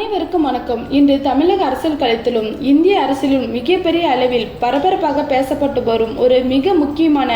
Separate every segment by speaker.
Speaker 1: அனைவருக்கும் வணக்கம். இன்று தமிழக அரசியல் களத்திலும் இந்திய அரசியலும் மிகப்பெரிய அளவில் பரபரப்பாக பேசப்பட்டு வரும் ஒரு மிக முக்கியமான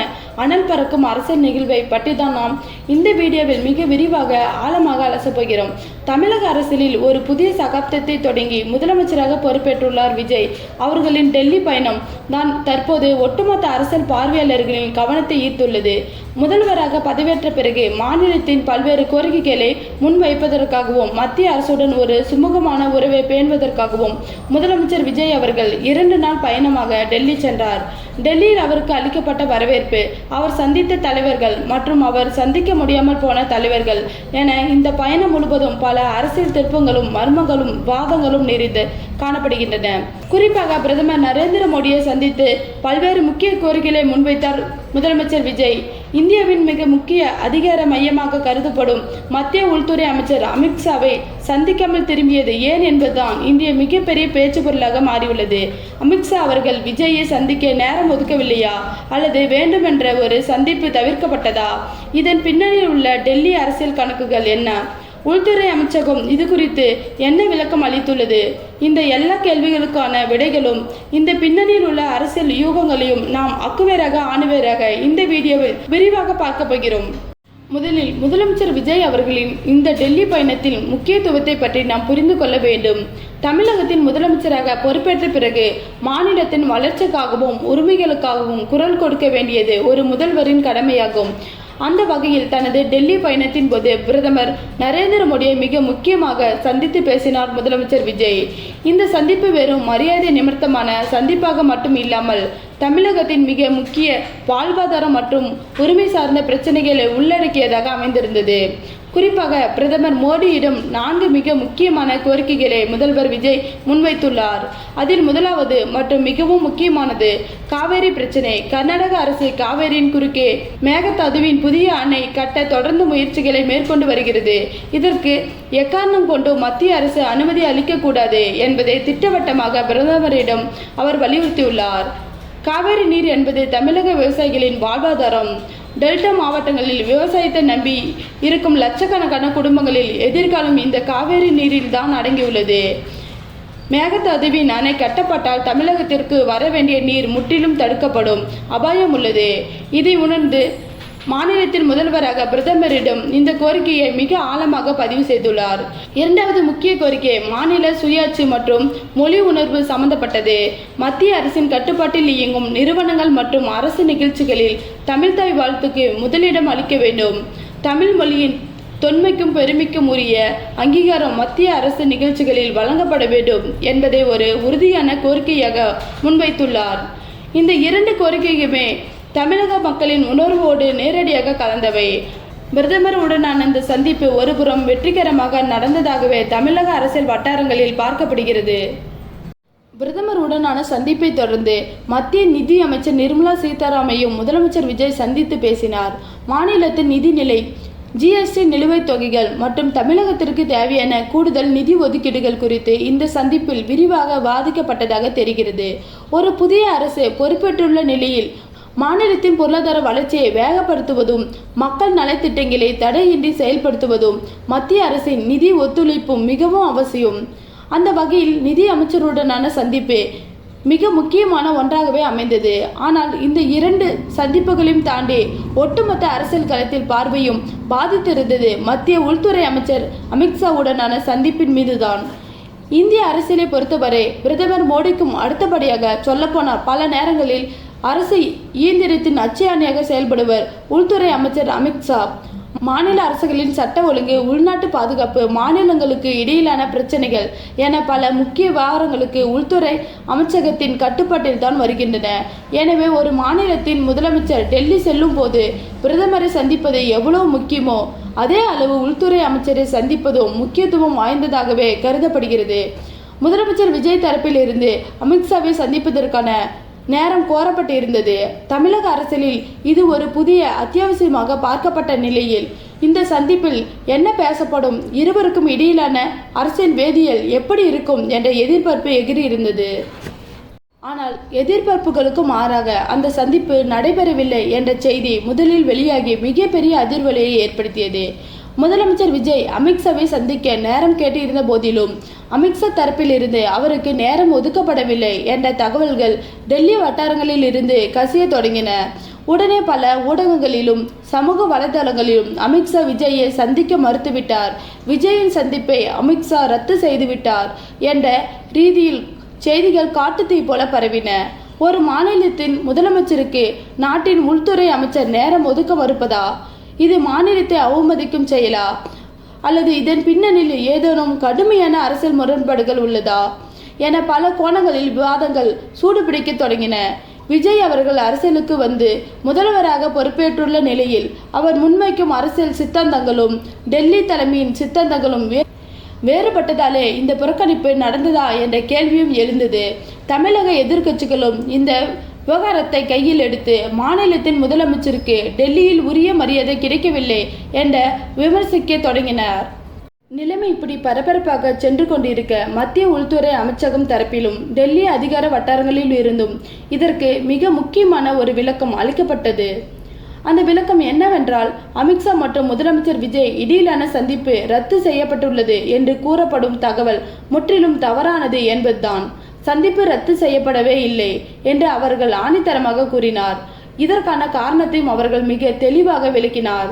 Speaker 1: அனல் பறக்கும் அரசியல் நிகழ்வை பற்றி தான் நாம் இந்த வீடியோவில் மிக விரிவாக ஆழமாக அலசப்போகிறோம். தமிழக அரசியலில் ஒரு புதிய சகாப்தத்தை தொடங்கி முதலமைச்சராக பொறுப்பேற்றுள்ளார் விஜய். அவர்களின் டெல்லி பயணம் தான் தற்போது ஒட்டுமொத்த அரசியல் பார்வையாளர்களின் கவனத்தை ஈர்த்துள்ளது. முதல்வராக பதவியேற்ற பிறகு மாநிலத்தின் பல்வேறு கோரிக்கைகளை முன்வைப்பதற்காகவும் மத்திய அரசுடன் ஒரு சுமூகமான உறவை பேணுவதற்காகவும் முதலமைச்சர் விஜய் அவர்கள் 2 நாள் பயணமாக டெல்லி சென்றார். டெல்லியில் அவருக்கு அளிக்கப்பட்ட வரவேற்பு, அவர் சந்தித்த தலைவர்கள் மற்றும் அவர் சந்திக்க முடியாமல் போன தலைவர்கள் என இந்த பயணம் முழுவதும் பல அரசியல் திருப்பங்களும் மர்மங்களும் வாதங்களும் நிறைந்து காணப்படுகின்றன. குறிப்பாக பிரதமர் நரேந்திர மோடியை சந்தித்து பல்வேறு முக்கிய கோரிக்கைகளை முன்வைத்தார் முதலமைச்சர் விஜய். இந்தியாவின் மிக முக்கிய அதிகார மையமாக கருதப்படும் மத்திய உள்துறை அமைச்சர் அமித்ஷாவை சந்திக்காமல் திரும்பியது ஏன் என்பதுதான் இந்திய மிகப்பெரிய பேச்சு பொருளாக மாறியுள்ளது. அமித்ஷா அவர்கள் விஜயை சந்திக்க நேரம் ஒதுக்கவில்லையா அல்லது வேண்டுமென்ற ஒரு சந்திப்பு தவிர்க்கப்பட்டதா? இதன் பின்னணியில் உள்ள டெல்லி அரசியல் கணக்குகள் என்ன? உள்துறை அமைச்சகம் இது குறித்து என்ன விளக்கம் அளித்துள்ளது? இந்த எல்லா கேள்விகளுக்கான விடைகளும் இந்த பின்னணியில் உள்ள அரசியல் யூகங்களையும் நாம் அக்குவேராக ஆணுவேராக இந்த வீடியோவில் விரிவாக பார்க்க போகிறோம். முதலில் முதலமைச்சர் விஜய் அவர்களின் இந்த டெல்லி பயணத்தின் முக்கியத்துவத்தை பற்றி நாம் புரிந்து கொள்ள வேண்டும். தமிழகத்தின் முதலமைச்சராக பொறுப்பேற்ற பிறகு மாநிலத்தின் வளர்ச்சிக்காகவும் உரிமைகளுக்காகவும் குரல் கொடுக்க வேண்டியது ஒரு முதல்வரின் கடமையாகும். அந்த வகையில் தனது டெல்லி பயணத்தின் போது பிரதமர் நரேந்திர மோடியை மிக முக்கியமாக சந்தித்து பேசினார் முதலமைச்சர் விஜய். இந்த சந்திப்பு வெறும் மரியாதை நிமித்தமான சந்திப்பாக மட்டும் இல்லாமல் தமிழகத்தின் மிக முக்கிய வாழ்வாதாரம் மற்றும் உரிமை சார்ந்த பிரச்சனைகளை உள்ளடக்கியதாக அமைந்திருந்தது. குறிப்பாக பிரதமர் மோடியிடம் 4 மிக முக்கியமான கோரிக்கைகளை முதல்வர் விஜய் முன்வைத்துள்ளார். அதில் முதலாவது மற்றும் மிகவும் முக்கியமானது காவேரி பிரச்சனை. கர்நாடக அரசு காவேரியின் குறுக்கே மேகதாதுவின் புதிய அணை கட்ட தொடர்ந்து முயற்சிகளை மேற்கொண்டு வருகிறது. இதற்கு எக்காரணம் கொண்டு மத்திய அரசு அனுமதி அளிக்கக்கூடாது என்பதை திட்டவட்டமாக பிரதமரிடம் அவர் வலியுறுத்தியுள்ளார். காவேரி நீர் என்பது தமிழக விவசாயிகளின் வாழ்வாதாரம். டெல்டா மாவட்டங்களில் விவசாயத்தை நம்பி இருக்கும் லட்சக்கணக்கான குடும்பங்களில் எதிர்காலம் இந்த காவேரி நீரில் தான் அடங்கியுள்ளது. மேகதாதுவின் அணை கட்டப்பட்டால் தமிழகத்திற்கு வர வேண்டிய நீர் முற்றிலும் தடுக்கப்படும் அபாயம் உள்ளது. இதை உணர்ந்து மாநிலத்தின் முதல்வராக பிரதமரிடம் இந்த கோரிக்கையை மிக ஆழமாக பதிவு செய்துள்ளார். இரண்டாவது முக்கிய கோரிக்கை மாநில சுயாட்சி மற்றும் மொழி உணர்வு சம்பந்தப்பட்டது. மத்திய அரசின் கட்டுப்பாட்டில் இயங்கும் நிறுவனங்கள் மற்றும் அரசு நிகழ்ச்சிகளில் தமிழ்தாய் வாழ்த்துக்கு முதலிடம் அளிக்க வேண்டும். தமிழ் மொழியின் தொன்மைக்கும் பெருமைக்கும் உரிய அங்கீகாரம் மத்திய அரசு நிகழ்ச்சிகளில் வழங்கப்பட வேண்டும் என்பதை ஒரு உறுதியான கோரிக்கையாக முன்வைத்துள்ளார். இந்த 2 கோரிக்கையுமே தமிழக மக்களின் உணர்வோடு நேரடியாக கலந்தவை. பிரதமர் உடனான இந்த சந்திப்பு ஒருபுறம் வெற்றிகரமாக நடந்ததாகவே தமிழக அரசியல் வட்டாரங்களில் பார்க்கப்படுகிறது. பிரதமர் உடனான சந்திப்பை தொடர்ந்து மத்திய நிதி அமைச்சர் நிர்மலா சீதாராமையும் முதலமைச்சர் விஜய் சந்தித்து பேசினார். மாநிலத்தின் நிதி நிலை, ஜிஎஸ்டி நிலுவைத் தொகைகள் மற்றும் தமிழகத்திற்கு தேவையான கூடுதல் நிதி ஒதுக்கீடுகள் குறித்து இந்த சந்திப்பில் விரிவாக வாதிக்கப்பட்டதாக தெரிகிறது. ஒரு புதிய அரசு பொறுப்பேற்றுள்ள நிலையில் மாநிலத்தின் பொருளாதார வளர்ச்சியை வேகப்படுத்துவதும் மக்கள் நலத்திட்டங்களை தடையின்றி செயல்படுத்துவதும் மத்திய அரசின் நிதி ஒத்துழைப்பும் மிகவும் அவசியம். அந்த வகையில் நிதி அமைச்சருடனான சந்திப்பு மிக முக்கியமான ஒன்றாகவே அமைந்தது. ஆனால் இந்த 2 சந்திப்புகளையும் தாண்டி ஒட்டுமொத்த அரசியல் களத்தில் பார்வையும் பாதித்திருந்தது மத்திய உள்துறை அமைச்சர் அமித்ஷாவுடனான சந்திப்பின் மீதுதான். இந்திய அரசியலை பொறுத்தவரை பிரதமர் மோடிக்கும் அடுத்தபடியாக சொல்லப்போனால் பல நேரங்களில் அரசு இயந்திரத்தின் அச்சயாணியாக செயல்படுவர் உள்துறை அமைச்சர் அமித்ஷா. மாநில அரசுகளின் சட்ட ஒழுங்கு, உள்நாட்டு பாதுகாப்பு, மாநிலங்களுக்கு இடையிலான பிரச்சனைகள் என பல முக்கிய விவகாரங்களுக்கு உள்துறை அமைச்சகத்தின் கட்டுப்பாட்டில் தான் வருகின்றன. எனவே ஒரு மாநிலத்தின் முதலமைச்சர் டெல்லி செல்லும் போது பிரதமரை சந்திப்பது எவ்வளவு முக்கியமோ அதே அளவு உள்துறை அமைச்சரை சந்திப்பதும் முக்கியத்துவம் வாய்ந்ததாகவே கருதப்படுகிறது. முதலமைச்சர் விஜய் தரப்பில் இருந்து அமித்ஷாவை சந்திப்பதற்கான நேரம் கோரப்பட்டு இருந்தது. தமிழக அரசியலில் இது ஒரு புதிய அத்தியாவசியமாக பார்க்கப்பட்ட நிலையில் இந்த சந்திப்பில் என்ன பேசப்படும், இருவருக்கும் இடையிலான அரசியல் வேதியியல் எப்படி இருக்கும் என்ற எதிர்பார்ப்பு எகிரி இருந்தது. ஆனால் எதிர்பார்ப்புகளுக்கு மாறாக அந்த சந்திப்பு நடைபெறவில்லை என்ற செய்தி முதலில் வெளியாகி மிகப்பெரிய அதிர்வலையை ஏற்படுத்தியது. முதலமைச்சர் விஜய் அமித்ஷாவை சந்திக்க நேரம் கேட்டிருந்த போதிலும் அமித்ஷா தரப்பில் இருந்து அவருக்கு நேரம் ஒதுக்கப்படவில்லை என்ற தகவல்கள் டெல்லி வட்டாரங்களில் இருந்து கசிய தொடங்கின. உடனே பல ஊடகங்களிலும் சமூக வலைதளங்களிலும் அமித்ஷா விஜயை சந்திக்க மறுத்துவிட்டார், விஜயின் சந்திப்பை அமித்ஷா ரத்து செய்துவிட்டார் என்ற ரீதியில் செய்திகள் காட்டுத்தீ போல பரவின. ஒரு மாநிலத்தின் முதலமைச்சருக்கு நாட்டின் உள்துறை அமைச்சர் நேரம் ஒதுக்க மறுப்பதா? இது மாநிலத்தை அவமதிக்கும் செயலா? அல்லது இதன் பின்னணியில் ஏதேனும் கடுமையான அரசியல் முரண்பாடுகள் உள்ளதா என பல கோணங்களில் விவாதங்கள் சூடுபிடிக்க தொடங்கின. விஜய் அவர்கள் அரசியலுக்கு வந்து முதல்வராக பொறுப்பேற்றுள்ள நிலையில் அவர் முன்வைக்கும் அரசியல் சித்தாந்தங்களும் டெல்லி தலைமையின் சித்தாந்தங்களும் வேறுபட்டதாலே இந்த புறக்கணிப்பு நடந்ததா என்ற கேள்வியும் எழுந்தது. தமிழக எதிர்க்கட்சிகளும் இந்த விவகாரத்தை கையில் எடுத்து மாநிலத்தின் முதலமைச்சருக்கு டெல்லியில் உரிய மரியாதை கிடைக்கவில்லை என்ற விமர்சிக்க தொடங்கினர். நிலைமை இப்படி பரபரப்பாக சென்று கொண்டிருக்க மத்திய உள்துறை அமைச்சகம் தரப்பிலும் டெல்லி அதிகார வட்டாரங்களில் இருந்தும் இதற்கு மிக முக்கியமான ஒரு விளக்கம் அளிக்கப்பட்டது. அந்த விளக்கம் என்னவென்றால், அமித்ஷா மற்றும் முதலமைச்சர் விஜய் இடையிலான சந்திப்பு ரத்து செய்யப்பட்டுள்ளது என்று கூறப்படும் தகவல் முற்றிலும் தவறானது என்பதுதான். சந்திப்பு ரத்து செய்யப்படவே இல்லை என்று அவர்கள் ஆணித்தரமாக கூறினார். இதற்கான காரணத்தையும் அவர்கள் மிக தெளிவாக விளக்கினார்.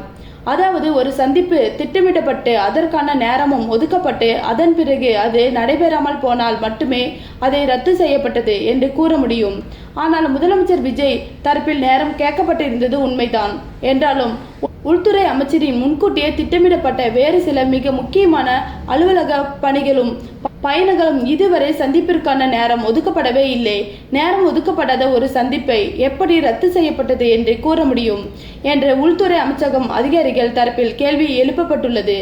Speaker 1: அதாவது, ஒரு சந்திப்பு திட்டமிடப்பட்டு அதற்கான நேரமும் ஒதுக்கப்பட்டு அதன் பிறகு அது நடைபெறாமல் போனால் மட்டுமே அதை ரத்து செய்யப்பட்டது என்று கூற முடியும். ஆனால் முதலமைச்சர் விஜய் தரப்பில் நேரம் கேட்கப்பட்டிருந்தது உண்மைதான் என்றாலும் உள்துறை அமைச்சரின் முன்கூட்டியே திட்டமிடப்பட்ட வேறு சில மிக முக்கியமான அலுவலக பணிகளும் பயணங்களும் இதுவரை சந்திப்பிற்கான நேரம் ஒதுக்கப்படவே இல்லை. நேரம் ஒதுக்கப்படாத ஒரு சந்திப்பை எப்படி ரத்து செய்யப்பட்டது என்று கூற முடியும் என்ற உள்துறை அமைச்சகம் அதிகாரிகள் தரப்பில் கேள்வி எழுப்பப்பட்டுள்ளது.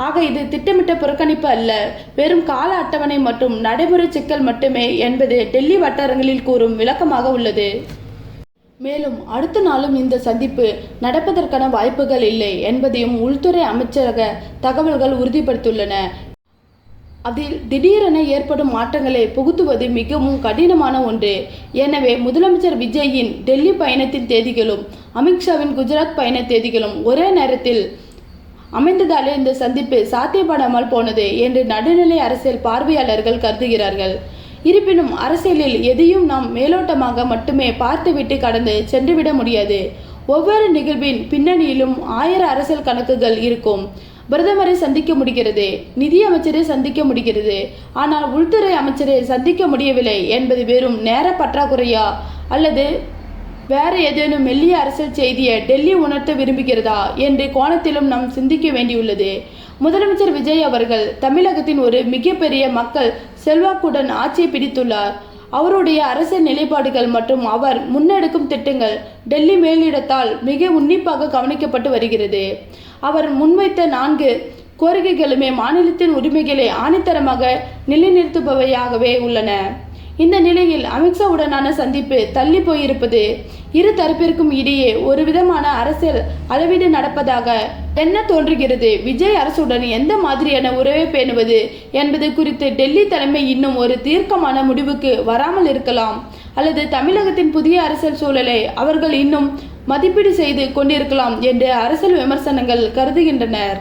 Speaker 1: ஆக இது திட்டமிட்ட புறக்கணிப்பு அல்ல, வெறும் கால அட்டவணை மற்றும் நடைமுறை சிக்கல் மட்டுமே என்பது டெல்லி வட்டாரங்களில் கூறும் விளக்கமாக உள்ளது. மேலும் அடுத்த நாளும் இந்த சந்திப்பு நடப்பதற்கான வாய்ப்புகள் இல்லை என்பதையும் உள்துறை அமைச்சரக தகவல்கள் உறுதிப்படுத்தியுள்ளன. அதில் திடீரென ஏற்படும் மாற்றங்களை புகுத்துவது மிகவும் கடினமான ஒன்று. எனவே முதலமைச்சர் விஜயின் டெல்லி பயணத்தின் தேதிகளும் அமித்ஷாவின் குஜராத் பயண தேதிகளும் ஒரே நேரத்தில் அமைந்ததாலே இந்த சந்திப்பு சாத்தியப்படாமல் போனது என்று நடுநிலை அரசியல் பார்வையாளர்கள் கருதுகிறார்கள். இருப்பினும் அரசியலில் எதையும் நாம் மேலோட்டமாக மட்டுமே பார்த்துவிட்டு கடந்து சென்றுவிட முடியாது. ஒவ்வொரு நிகழ்வின் பின்னணியிலும் 1000 அரசியல் கணக்குகள் இருக்கும். பிரதமரை சந்திக்க முடிகிறது, நிதி அமைச்சரை சந்திக்க முடிகிறது, ஆனால் உள்துறை அமைச்சரை சந்திக்க முடியவில்லை என்பது வெறும் நேர பற்றாக்குறையா அல்லது வேற ஏதேனும் மெல்லிய அரசியல் செய்தியை டெல்லி உணர்த்த விரும்புகிறதா என்ற கோணத்திலும் நாம் சிந்திக்க வேண்டியுள்ளது. முதலமைச்சர் விஜய் அவர்கள் தமிழகத்தின் ஒரு மிகப்பெரிய மக்கள் செல்வாக்குடன் ஆட்சியை பிடித்துள்ளார். அவருடைய அரசியல் நிலைப்பாடுகள் மற்றும் அவர் முன்னெடுக்கும் திட்டங்கள் டெல்லி மேலிடத்தால் மிக உன்னிப்பாக கவனிக்கப்பட்டு வருகிறது. அவர் முன்வைத்த 4 கோரிக்கைகளுமே மாநிலத்தின் உரிமைகளை ஆணித்தரமாக நிலைநிறுத்துபவையாகவே உள்ளன. இந்த நிலையில் அமித்ஷாவுடனான சந்திப்பு தள்ளி போயிருப்பது இரு தரப்பிற்கும் இடையே ஒரு விதமான அரசியல் அளவீடு நடப்பதாக என்ன தோன்றுகிறது. விஜய் அரசுடன் எந்த மாதிரியான உறவை பேணுவது என்பது குறித்து டெல்லி தலைமை இன்னும் ஒரு தீர்க்கமான முடிவுக்கு வராமல் இருக்கலாம். அல்லது தமிழகத்தின் புதிய அரசியல் சூழலை அவர்கள் இன்னும் மதிப்பீடு செய்து கொண்டிருக்கலாம் என்று அரசியல் விமர்சனங்கள் கருதுகின்றனர்.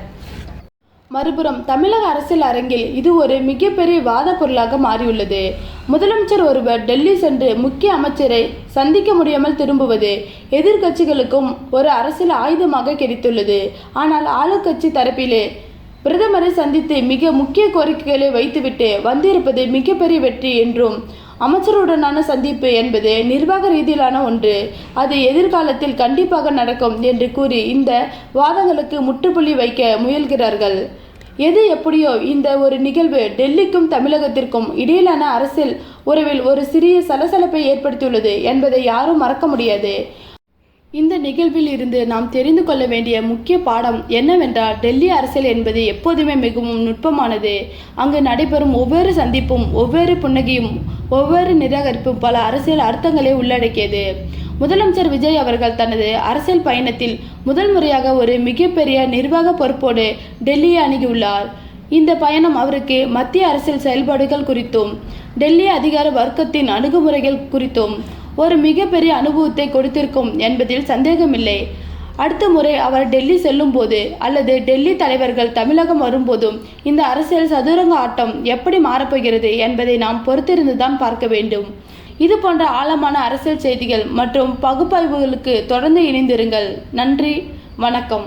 Speaker 1: மறுபுறம் தமிழக அரசியல் அரங்கில் இது ஒரு மிகப்பெரிய வாத பொருளாக மாறியுள்ளது. முதலமைச்சர் ஒருவர் டெல்லி சென்று முக்கிய அமைச்சரை சந்திக்க முடியாமல் திரும்புவது எதிர்க்கட்சிகளுக்கும் ஒரு அரசியல் ஆயுதமாக கிடைத்துள்ளது. ஆனால் ஆளுங்கட்சி தரப்பிலே பிரதமரை சந்தித்து மிக முக்கிய கோரிக்கைகளை வைத்துவிட்டு வந்திருப்பது மிகப்பெரிய வெற்றி என்றும், அமைச்சருடனான சந்திப்பு என்பது நிர்வாக ரீதியிலான ஒன்று, அது எதிர்காலத்தில் கண்டிப்பாக நடக்கும் என்று கூறி இந்த வாதங்களுக்கு முற்றுப்புள்ளி வைக்க முயல்கிறார்கள். எது எப்படியோ இந்த ஒரு நிகழ்வு டெல்லிக்கும் தமிழகத்திற்கும் இடையிலான அரசியல் உறவில் ஒரு சிறிய சலசலப்பை ஏற்படுத்தியுள்ளது என்பதை யாரும் மறக்க முடியாது. இந்த நிகழ்வில் இருந்து நாம் தெரிந்து கொள்ள வேண்டிய முக்கிய பாடம் என்னவென்றால், டெல்லி அரசியல் என்பது எப்போதுமே மிகவும் நுட்பமானது. அங்கு நடைபெறும் ஒவ்வொரு சந்திப்பும், ஒவ்வொரு புன்னகையும், ஒவ்வொரு நிராகரிப்பும் பல அரசியல் அர்த்தங்களை உள்ளடக்கியது. முதலமைச்சர் விஜய் அவர்கள் தனது அரசியல் பயணத்தில் முதல் முறையாக ஒரு மிகப்பெரிய நிர்வாக பொறுப்போடு டெல்லியை அணுகியுள்ளார். இந்த பயணம் அவருக்கு மத்திய அரசியல் செயல்பாடுகள் குறித்தும் டெல்லி அதிகார வர்க்கத்தின் அணுகுமுறைகள் குறித்தும் ஒரு மிகப்பெரிய அனுபவத்தை கொடுத்திருக்கும் என்பதில் சந்தேகமில்லை. அடுத்த முறை அவர் டெல்லி செல்லும் போது அல்லது டெல்லி தலைவர்கள் தமிழகம் வரும்போதும் இந்த அரசியல் சதுரங்க ஆட்டம் எப்படி மாறப்போகிறது என்பதை நாம் பொறுத்திருந்துதான் பார்க்க வேண்டும். இது போன்ற ஆழமான அரசியல் செய்திகள் மற்றும் பகுப்பாய்வுகளுக்கு தொடர்ந்து இணைந்திருங்கள். நன்றி, வணக்கம்.